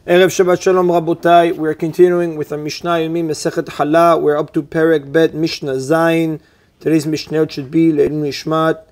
Erev Shabbat Shalom Rabotai. We're continuing with our Mishna Yomi Masechet Challah. We're up to Perek Bet Mishnah Zayin. Today's Mishnah should be Le'ilun Nishmat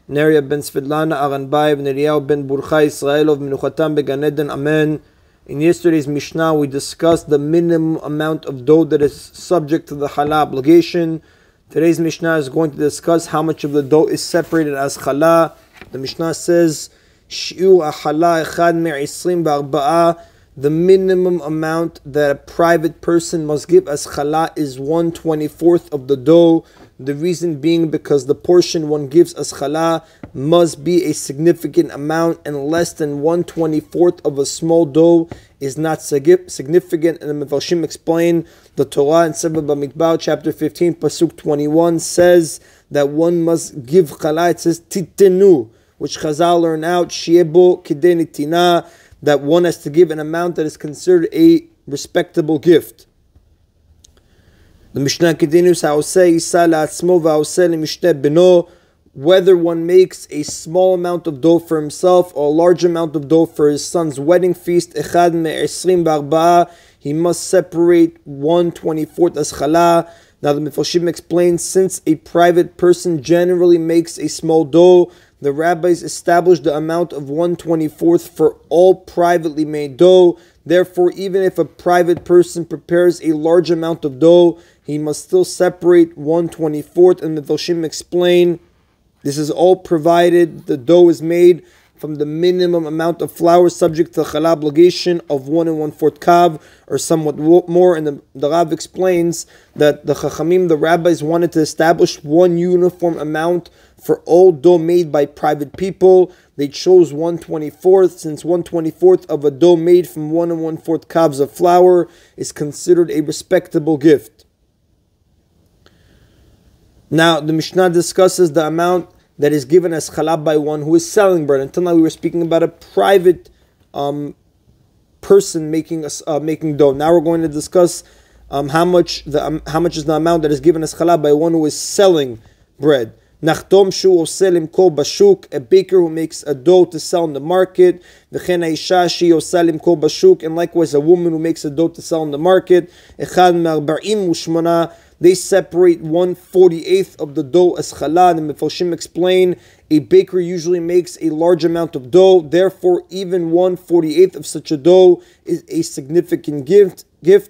Neria ben Svedlana Aranbayev Neriyahu ben Burcha Israelov Menuchatam Began Eden. Amen. In yesterday's Mishnah we discussed the minimum amount of dough that is subject to the Challah obligation. Today's Mishnah is going to discuss how much of the dough is separated as Challah. The Mishnah says Shi'ur Challah Echad Me'isrim Ba'arba'ah. The minimum amount that a private person must give as challah is 1/24 of the dough. The reason being because the portion one gives as challah must be a significant amount, and less than 1/24 of a small dough is not significant. And the Mefarshim explain the Torah in Sefer Bamidbar chapter 15 pasuk 21 says that one must give challah. It says titenu, which Chazal learn out shiebo kidei nitina, that one has to give an amount that is considered a respectable gift. The Mishnah continues, whether one makes a small amount of dough for himself or a large amount of dough for his son's wedding feast, he must separate 1/24 as challah. Now the Mefarshim explains, since a private person generally makes a small dough, the rabbis established the amount of 1/24 for all privately made dough. Therefore, even if a private person prepares a large amount of dough, he must still separate 1/24. And the Mefarshim explain, this is all provided the dough is made from the minimum amount of flour subject to the challah obligation of 1 1/4 kav, or somewhat more. And the Rav explains that the Chachamim, the rabbis, wanted to establish one uniform amount for all dough made by private people. They chose 1/24, since 1/24 of a dough made from 1 1/4 kavs of flour is considered a respectable gift. Now the Mishnah discusses the amount that is given as challah by one who is selling bread. Until now we were speaking about a private person making dough. Now we're going to discuss how much is the amount that is given as challah by one who is selling bread. Nachtom shu oseh limkor bashuk, a baker who makes a dough to sell in the market. V'chen ha'isha shi oseh limkor bashuk, and likewise a woman who makes a dough to sell in the market. Echad me'arba'im u'shmona, they separate 1/48 of the dough as challah. And the Mefarshim explain, a baker usually makes a large amount of dough. Therefore, even 1/48 of such a dough is a significant gift.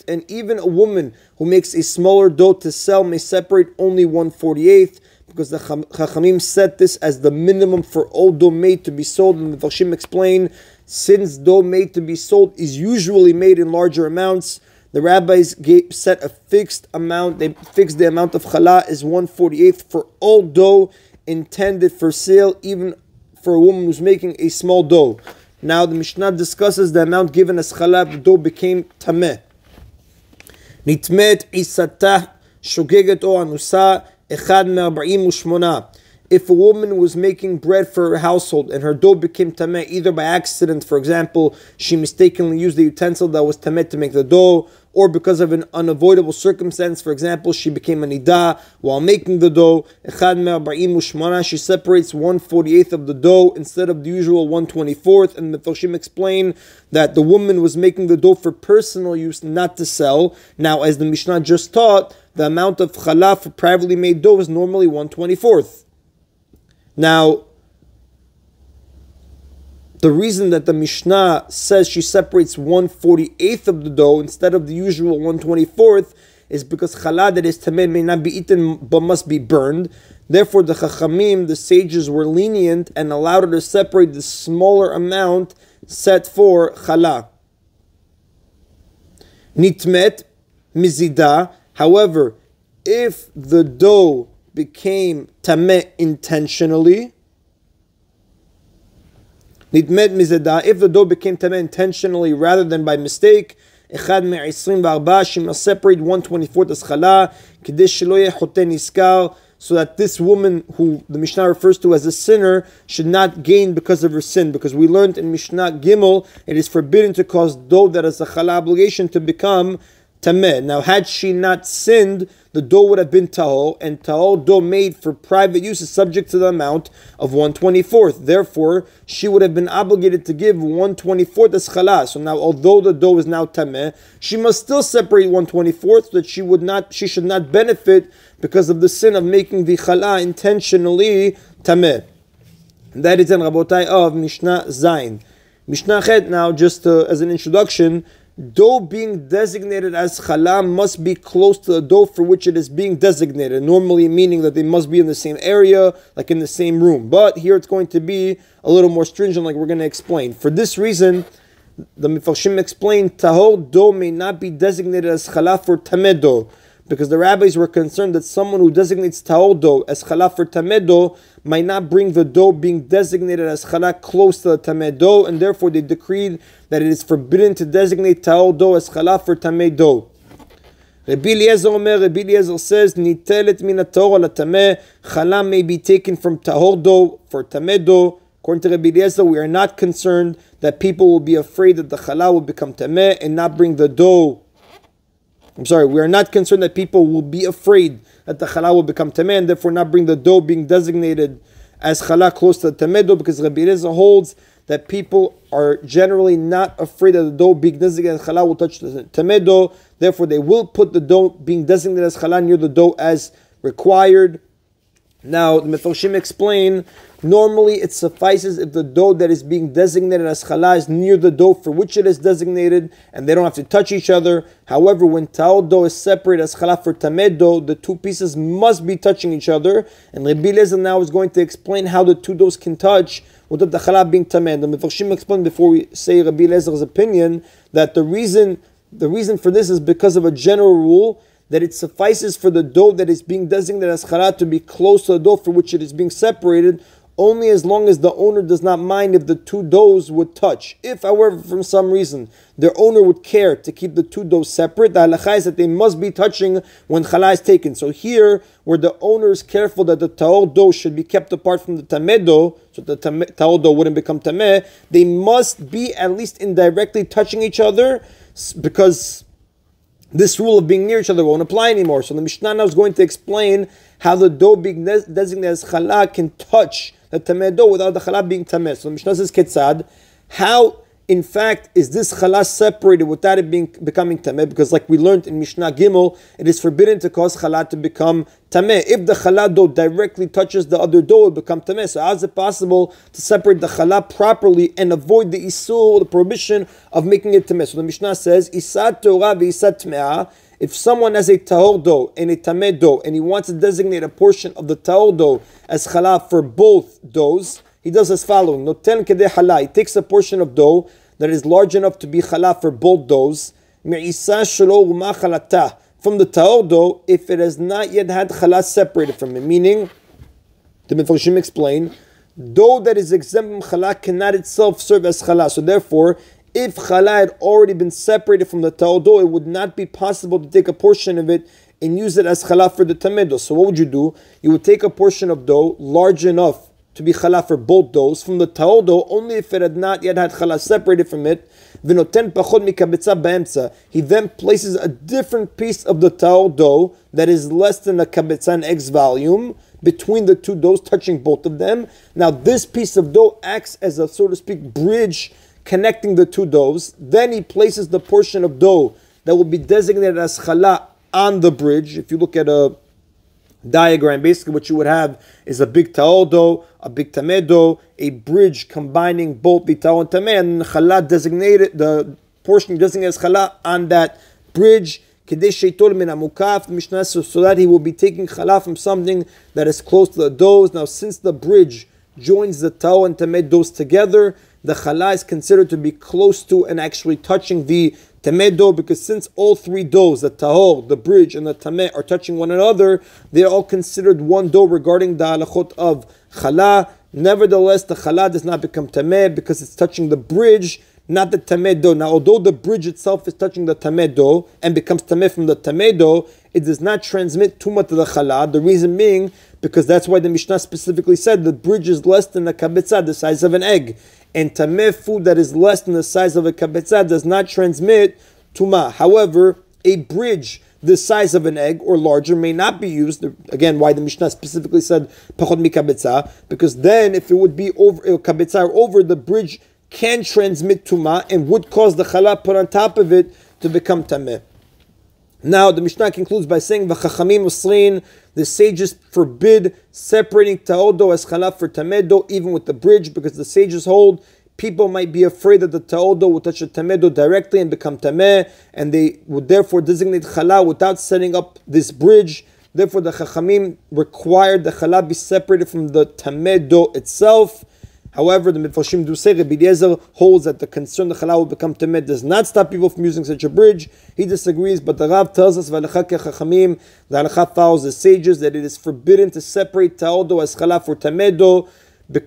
And even a woman who makes a smaller dough to sell may separate only 1/48. Because the Chachamim set this as the minimum for all dough made to be sold. And the Mefarshim explain, since dough made to be sold is usually made in larger amounts, the rabbis set a fixed amount. They fixed the amount of challah as 1/48 for all dough intended for sale, even for a woman who's making a small dough. Now the Mishnah discusses the amount given as challah if the dough became tameh. Nitmet isatah shogeget o anusa. If a woman was making bread for her household and her dough became tameh, either by accident, for example, she mistakenly used the utensil that was tameh to make the dough, or because of an unavoidable circumstance, for example, she became a nidah while making the dough, she separates 1/48 of the dough instead of the usual 1/24. And the Mefarshim explain that the woman was making the dough for personal use, not to sell. Now, as the Mishnah just taught, the amount of challah for privately made dough is normally 1/24. Now, the reason that the Mishnah says she separates 1/48 of the dough instead of the usual 1/24 is because challah that is tameh may not be eaten but must be burned. Therefore, the Chachamim, the sages, were lenient and allowed her to separate the smaller amount set for challah. Nitmet mizida. However, if the dough became tameh intentionally, nitmet mizida, if the dough became tameh intentionally rather than by mistake, echad me'isrim v'arba, she must separate 1/24 as challah, k'dei shelo yeh choteh niskar, so that this woman, who the Mishnah refers to as a sinner, should not gain because of her sin. Because we learned in Mishnah Gimel, it is forbidden to cause dough that is a challah obligation to become tameh. Now, had she not sinned, the dough would have been tahor, and tahor dough made for private use is subject to the amount of 1/24th. Therefore, she would have been obligated to give 1/24th as challah. So now, although the dough is now tameh, she must still separate 1/24th, so that she should not benefit because of the sin of making the challah intentionally tameh. That is in Rabotai of Mishnah Zayin. Mishnah Chet, now just as an introduction, dough being designated as challah must be close to the dough for which it is being designated, normally meaning that they must be in the same area, like in the same room. But here it's going to be a little more stringent, like we're going to explain. For this reason, the Mefarshim explain, tahor dough may not be designated as challah for tameh dough, because the rabbis were concerned that someone who designates tahor dough as challah for tameh dough might not bring the dough being designated as challah close to the tameh dough, and therefore they decreed that it is forbidden to designate tahor dough as challah for tameh dough. Rabbi Eliezer says, nitelet min tahor ala tameh, challah may be taken from tahor dough for tameh dough. According to Rabbi Eliezer, we are not concerned that people will be afraid that the challah will become tameh and not bring the dough. We are not concerned that people will be afraid that the challah will become tameh and therefore not bring the dough being designated as challah close to the tameh dough, because Rabbi Eliezer holds that people are generally not afraid that the dough being designated as challah will touch the tameh dough. Therefore, they will put the dough being designated as challah near the dough as required. Now, the Mefarshim explain, normally it suffices if the dough that is being designated as challah is near the dough for which it is designated, and they don't have to touch each other. However, when tahor dough is separated as challah for tameh dough, the two pieces must be touching each other. And Rabbi Eliezer now is going to explain how the two doughs can touch without the challah being tameh. The Mefarshim explained before we say Rabbi Eliezer's opinion that the reason for this is because of a general rule that it suffices for the dough that is being designated as challah to be close to the dough for which it is being separated, only as long as the owner does not mind if the two doughs would touch. If, however, from some reason, their owner would care to keep the two doughs separate, the halakha is that they must be touching when challah is taken. So here, where the owner is careful that the tahor dough should be kept apart from the tameh dough, so the tahor dough wouldn't become tameh, they must be at least indirectly touching each other, because this rule of being near each other won't apply anymore. So the Mishnah now is going to explain how the dough being designated as challah can touch the tameh dough without the challah being tameh. So the Mishnah says, Ketzad, how in fact is this challah separated without it becoming tameh? Because like we learned in Mishnah Gimel, it is forbidden to cause challah to become tameh. If the challah dough directly touches the other dough, it will become tameh. So how is it possible to separate the challah properly and avoid the isur, the prohibition of making it tameh? So the Mishnah says, Isat Torah v'isat tme'ah. If someone has a tahor dough and a tameh dough, and he wants to designate a portion of the tahor dough as challah for both doughs, he does as following. Noten kedei challah. He takes a portion of dough that is large enough to be challah for both doughs. Me'isa shelo u'ma chalatah. From the tahor dough, if it has not yet had challah separated from it. Meaning, the Mefarshim explain, dough that is exempt from challah cannot itself serve as challah. So therefore, if challah had already been separated from the tahor dough, it would not be possible to take a portion of it and use it as challah for the tameh dough. So what would you do? You would take a portion of dough large enough to be challah for both doughs from the tahor dough, only if it had not yet had challah separated from it. He then places a different piece of the tahor dough that is less than a kabetzah in X volume between the two doughs, touching both of them. Now this piece of dough acts as a, so to speak, bridge connecting the two doughs. Then he places the portion of dough that will be designated as challah on the bridge. If you look at a diagram, basically what you would have is a big tahor dough, a big tameh dough, a bridge combining both the tahor and tameh, and challah designated, the portion designated as challah on that bridge. The Mishnah says, so that he will be taking challah from something that is close to the doughs. Now, since the bridge joins the tahor and tameh doughs together, the challah is considered to be close to and actually touching the tameh dough, because since all three doughs, the tahor, the bridge, and the tameh, are touching one another, they are all considered one dough regarding the halachot of challah. Nevertheless, the challah does not become tameh because it's touching the bridge, not the tameh dough. Now, although the bridge itself is touching the tameh dough and becomes tameh from the tameh dough, it does not transmit tumah to the challah. The reason being, because that's why the Mishnah specifically said the bridge is less than a kabetzah, the size of an egg. And tameh food that is less than the size of a kabetzah does not transmit tumah. However, a bridge the size of an egg or larger may not be used. Again, why the Mishnah specifically said pachot mikabetza, because then if it would be over kabetza or over, the bridge can transmit tuma and would cause the challah put on top of it to become tameh. Now the Mishnah concludes by saying v'chachamim usrin, the sages forbid separating ta'odo as challah for tamedo even with the bridge, because the sages hold people might be afraid that the ta'odo will touch the tamedo directly and become tameh, and they would therefore designate challah without setting up this bridge. Therefore the chachamim required the challah be separated from the tamedo itself. However, the Mifalshim do say Rabbi Eliezer holds that the concern the challah will become tameh does not stop people from using such a bridge. He disagrees, but the Rav tells us v'alecha kechachamim, the halacha follows the sages, that it is forbidden to separate ta'odo as challah for tamedo,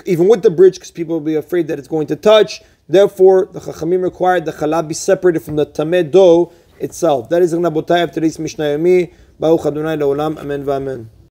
even with the bridge, because people will be afraid that it's going to touch. Therefore, the chachamim required the challah be separated from the tamedo itself. That is the Rabotai of today's Mishna Yomi. Baruch Adonai Leolam. Amen v'amen.